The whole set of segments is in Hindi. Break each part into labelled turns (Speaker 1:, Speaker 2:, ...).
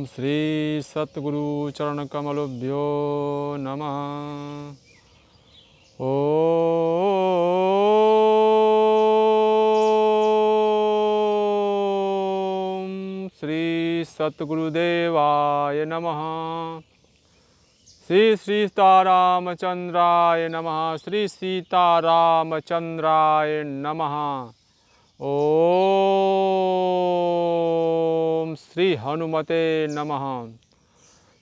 Speaker 1: श्री सतगुरु चरण कमलभ्यो नमः। ओम श्री सतगुरुदेवाय नमः। श्री सीतारामचंद्राय नमः। श्री सीतारामचंद्राय नमः। ओम श्री हनुमते नमः।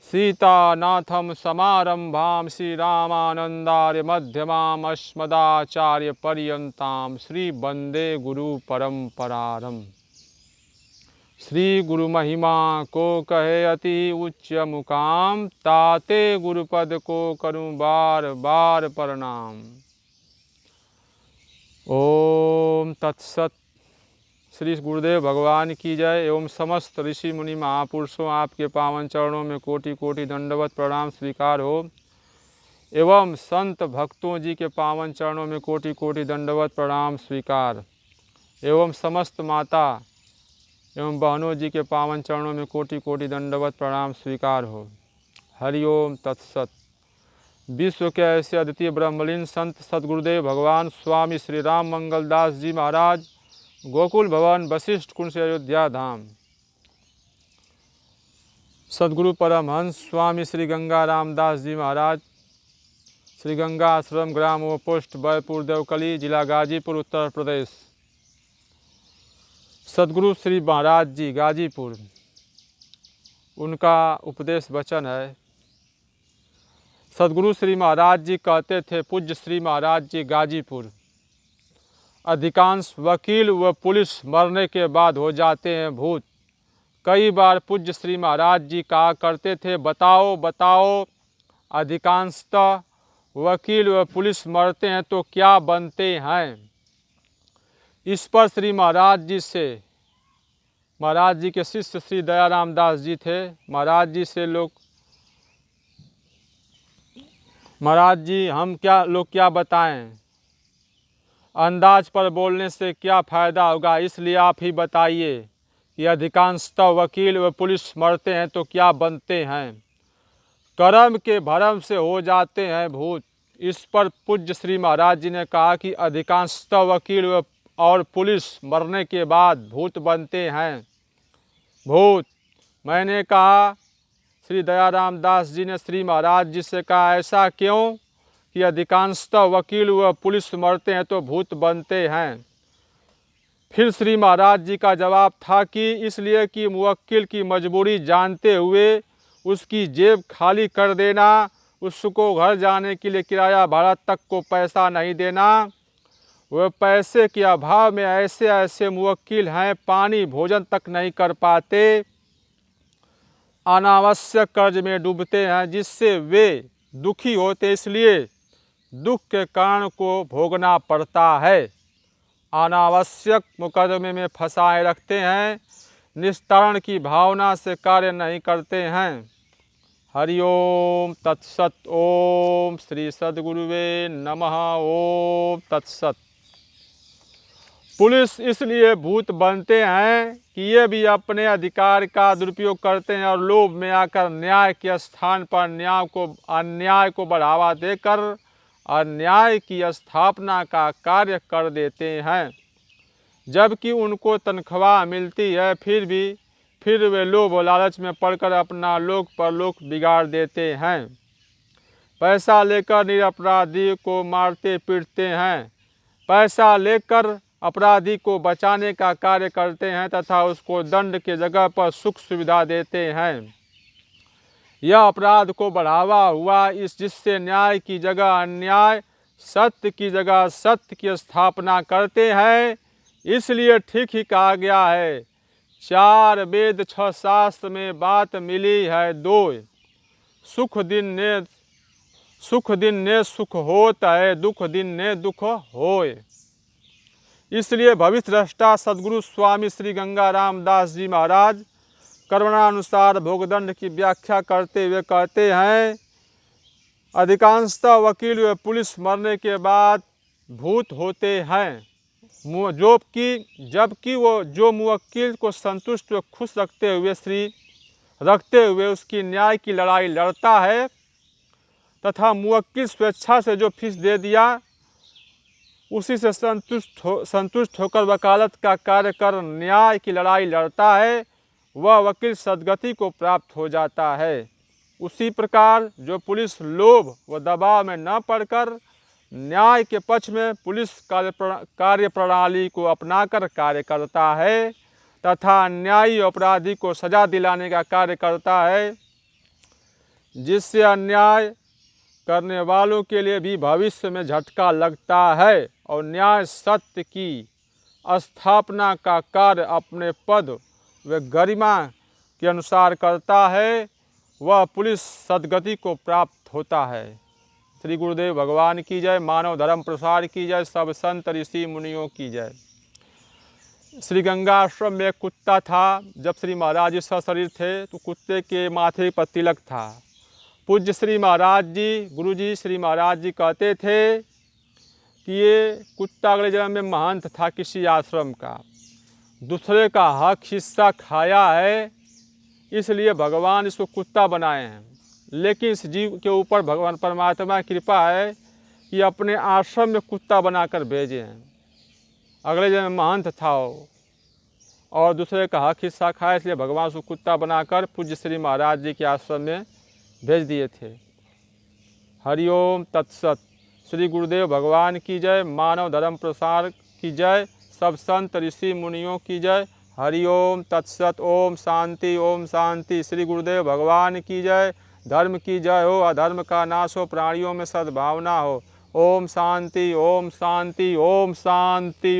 Speaker 1: सीतानाथम समारंभां श्री रामानंदार्य मध्यमाम् अस्मदाचार्य पर्यन्तां श्री वंदे गुरु परंपरारम्। श्री गुरु महिमा को कहे अति उच्च मुकाम, ताते गुरुपद को करूं बार बार प्रणाम। ओम तत्सत। श्री गुरुदेव भगवान की जय। एवं समस्त ऋषि मुनि महापुरुषों, आपके पावन चरणों में कोटि कोटि दंडवत प्रणाम स्वीकार हो। एवं संत भक्तों जी के पावन चरणों में कोटि कोटि दंडवत प्रणाम स्वीकार। एवं समस्त माता एवं बहनों जी के पावन चरणों में कोटि कोटि दंडवत प्रणाम स्वीकार हो। हरिओम तत्सत। विश्व के ऐसे अद्वितीय ब्रह्मलीन संत सदगुरुदेव भगवान स्वामी श्री राम मंगलदास जी महाराज, गोकुल भवन वशिष्ठ कुंड से अयोध्या धाम। सदगुरु परमहंस स्वामी श्री गंगा रामदास जी महाराज, श्री गंगा आश्रम, ग्राम व पोस्ट बैपुर देवकली, जिला गाजीपुर, उत्तर प्रदेश। सदगुरु श्री महाराज जी गाजीपुर, उनका उपदेश वचन है। सदगुरु श्री महाराज जी कहते थे, पूज्य श्री महाराज जी गाजीपुर, अधिकांश वकील व पुलिस मरने के बाद हो जाते हैं भूत। कई बार पूज्य श्री महाराज जी कहा करते थे, बताओ बताओ, अधिकांशतः वकील व पुलिस मरते हैं तो क्या बनते हैं। इस पर श्री महाराज जी के शिष्य श्री दयाराम दास जी थे। महाराज जी से लोग, महाराज जी हम क्या बताएं, अंदाज पर बोलने से क्या फ़ायदा होगा, इसलिए आप ही बताइए कि अधिकांशतः वकील व पुलिस मरते हैं तो क्या बनते हैं। कर्म के भरम से हो जाते हैं भूत। इस पर पूज्य श्री महाराज जी ने कहा कि अधिकांशतः वकील और पुलिस मरने के बाद भूत बनते हैं। भूत, मैंने कहा, श्री दयाराम दास जी ने श्री महाराज जी से कहा, ऐसा क्यों कि अधिकांशतः वकील व पुलिस मरते हैं तो भूत बनते हैं। फिर श्री महाराज जी का जवाब था कि इसलिए कि मुवक्किल की मजबूरी जानते हुए उसकी जेब खाली कर देना, उसको घर जाने के लिए किराया भाड़ा तक को पैसा नहीं देना। वह पैसे के अभाव में ऐसे ऐसे मुवक्किल हैं, पानी भोजन तक नहीं कर पाते, अनावश्यक कर्ज में डूबते हैं, जिससे वे दुखी होते, इसलिए दुख के कारण को भोगना पड़ता है। अनावश्यक मुकदमे में फंसाए रखते हैं, निस्तारण की भावना से कार्य नहीं करते हैं। हरिओम तत्सत। ओम श्री सद्गुरुवे नमः। ओम तत्सत। पुलिस इसलिए भूत बनते हैं कि ये भी अपने अधिकार का दुरुपयोग करते हैं और लोभ में आकर न्याय के स्थान पर अन्याय को बढ़ावा देकर अन्याय की स्थापना का कार्य कर देते हैं। जबकि उनको तनख्वाह मिलती है, फिर वे लोभ और लालच में पड़कर अपना लोक परलोक बिगाड़ देते हैं। पैसा लेकर निरपराधी को मारते पीटते हैं, पैसा लेकर अपराधी को बचाने का कार्य करते हैं तथा उसको दंड के जगह पर सुख सुविधा देते हैं। यह अपराध को बढ़ावा हुआ, जिससे न्याय की जगह अन्याय, सत्य की जगह सत्य की स्थापना करते हैं। इसलिए ठीक ही कहा गया है, 4 वेद 6 शास्त्र में बात मिली है दो, सुख दिन ने सुख होत है, दुख दिन ने दुख होय। इसलिए भविष्य दृष्टा सदगुरु स्वामी श्री गंगा रामदास जी महाराज कर्मणानुसार भोगदंड की व्याख्या करते हुए कहते हैं, अधिकांशतः वकील व पुलिस मरने के बाद भूत होते हैं, जबकि वो जो मुवक्किल को संतुष्ट व खुश रखते हुए श्री रखते हुए उसकी न्याय की लड़ाई लड़ता है तथा मुवक्किल स्वेच्छा से जो फीस दे दिया उसी से संतुष्ट होकर वकालत का कार्य कर न्याय की लड़ाई लड़ता है, वह वकील सद्गति को प्राप्त हो जाता है। उसी प्रकार जो पुलिस लोभ व दबाव में न पड़कर न्याय के पक्ष में पुलिस कार्य प्रणाली को अपनाकर कार्य करता है तथा न्यायी अपराधी को सजा दिलाने का कार्य करता है, जिससे अन्याय करने वालों के लिए भी भविष्य में झटका लगता है और न्याय सत्य की स्थापना का कार्य अपने पद व गरिमा के अनुसार करता है, वह पुलिस सद्गति को प्राप्त होता है। श्री गुरुदेव भगवान की जय। मानव धर्म प्रसार की जय। सब संत ऋषि मुनियों की जय। श्री गंगा आश्रम में एक कुत्ता था। जब श्री महाराज जी सशरीर थे तो कुत्ते के माथे पर तिलक था। पूज्य श्री महाराज जी, गुरु जी श्री महाराज जी कहते थे कि ये कुत्ता अगले जन्म में महंत था किसी आश्रम का, दूसरे का हक हिस्सा खाया है, इसलिए भगवान इसको कुत्ता बनाए हैं। लेकिन इस जीव के ऊपर भगवान परमात्मा की कृपा है कि अपने आश्रम में कुत्ता बनाकर भेजे हैं। अगले जन्म में महंत था और दूसरे का हक हिस्सा खाया, इसलिए भगवान उसको कुत्ता बनाकर पूज्य श्री महाराज जी के आश्रम में भेज दिए थे। हरिओम तत्सत। श्री गुरुदेव भगवान की जय। मानव धर्म प्रसार की जय। सब संत ऋषि मुनियों की जय। हरिओम तत्सत। ओम शांति, ओम शांति। श्री गुरुदेव भगवान की जय। धर्म की जय हो, अधर्म का नाश हो, प्राणियों में सद्भावना हो। ओम शांति, ओम शांति, ओम शांति।